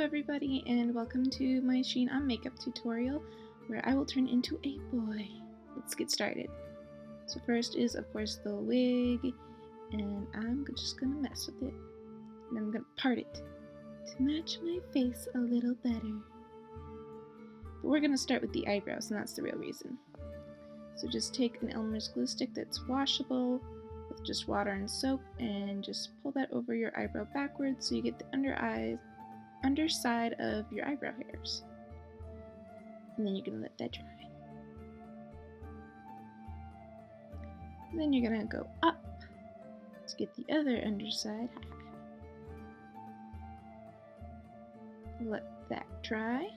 everybody, and welcome to my Shin-Ah makeup tutorial where I will turn into a boy. Let's get started. So first is of course the wig, and I'm just gonna mess with it. And then I'm gonna part it to match my face a little better. But we're gonna start with the eyebrows, and that's the real reason. So just take an Elmer's glue stick that's washable with just water and soap, and just pull that over your eyebrow backwards so you get the underside of your eyebrow hairs. And then you're gonna let that dry. And then you're gonna go up to get the other underside. Let that dry.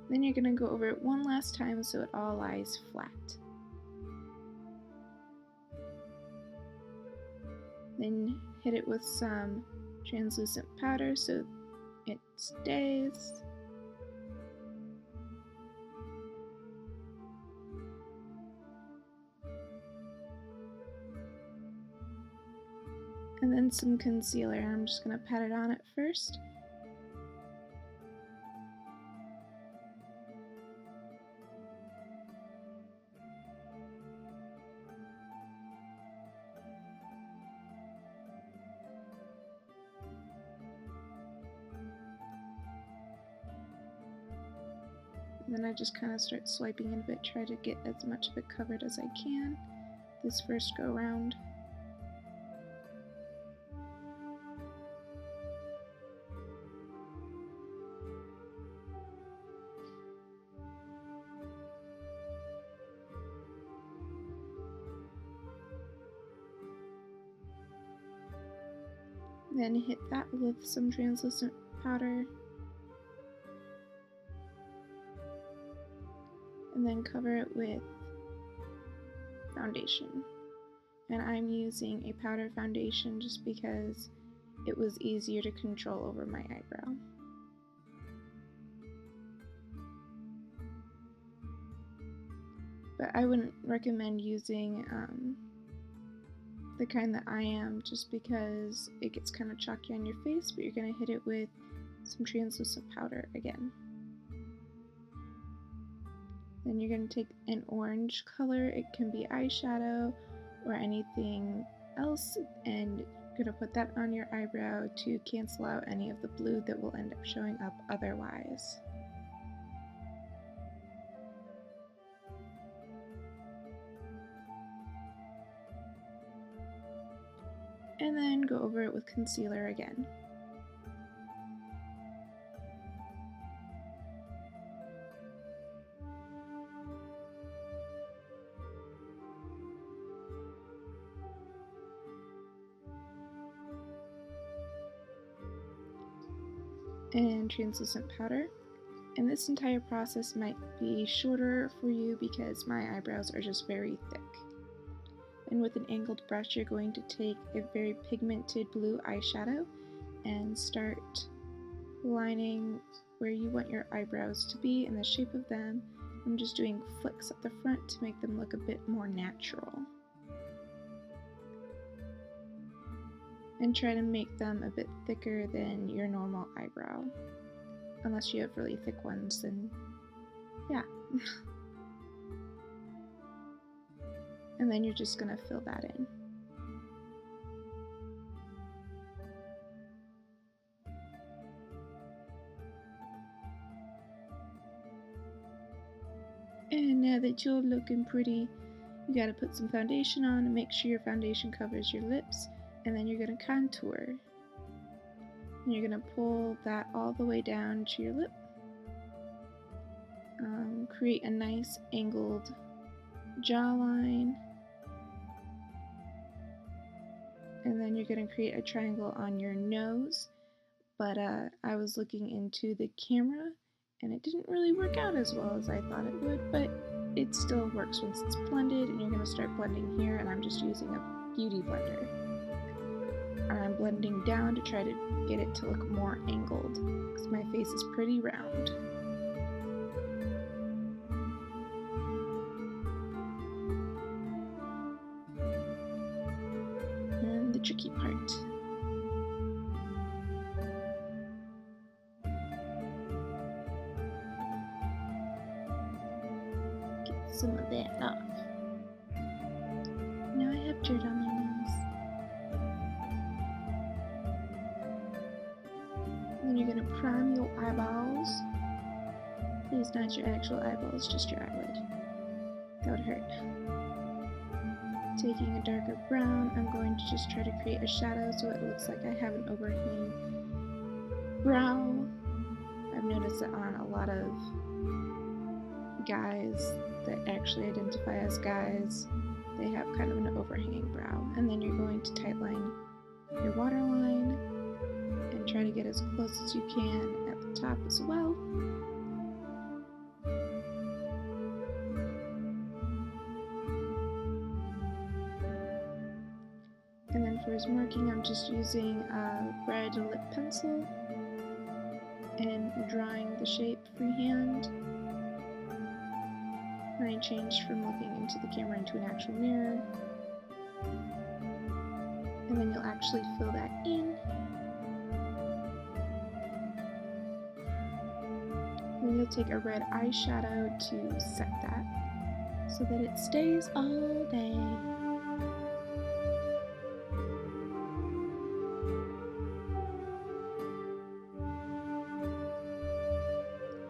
Then you're gonna go over it one last time so it all lies flat. Then hit it with some translucent powder so it stays. And then some concealer. I'm just going to pat it on it first. And then I just kind of start swiping it a bit, try to get as much of it covered as I can this first go round. Then hit that with some translucent powder. And then cover it with foundation. And I'm using a powder foundation just because it was easier to control over my eyebrow. But I wouldn't recommend using the kind that I am, just because it gets kind of chalky on your face, but you're going to hit it with some translucent powder again. Then you're going to take an orange color, it can be eyeshadow or anything else, and you're going to put that on your eyebrow to cancel out any of the blue that will end up showing up otherwise. And then go over it with concealer again. And translucent powder. And this entire process might be shorter for you because my eyebrows are just very thick. And with an angled brush, you're going to take a very pigmented blue eyeshadow and start lining where you want your eyebrows to be and the shape of them. I'm just doing flicks at the front to make them look a bit more natural. And try to make them a bit thicker than your normal eyebrow. Unless you have really thick ones, then yeah. And then you're just gonna fill that in. And now that you're looking pretty, you gotta put some foundation on and make sure your foundation covers your lips. And then you're going to contour. And you're going to pull that all the way down to your lip. Create a nice angled jawline. And then you're going to create a triangle on your nose. But I was looking into the camera and it didn't really work out as well as I thought it would. But it still works once it's blended, and you're going to start blending here. And I'm just using a beauty blender. I'm blending down to try to get it to look more angled because my face is pretty round. the tricky part. Get some of that off. Now I have dirt on my nose. Then you're gonna prime your eyeballs. Please not your actual eyeballs, just your eyelid. That would hurt. Taking a darker brown, I'm going to just try to create a shadow so it looks like I have an overhanging brow. I've noticed that on a lot of guys that actually identify as guys, they have kind of an overhanging brow. And then you're going to tightline your waterline and try to get as close as you can at the top as well. And then for his marking, I'm just using a red lip pencil and drawing the shape freehand. And I changed from looking into the camera into an actual mirror. And then you'll actually fill that in. Then you'll take a red eyeshadow to set that so that it stays all day.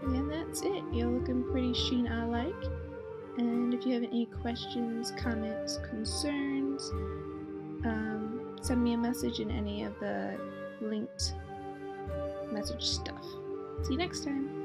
And that's it. You're looking pretty Shin-Ah-like. And if you have any questions, comments, concerns, send me a message in any of the linked message stuff. See you next time.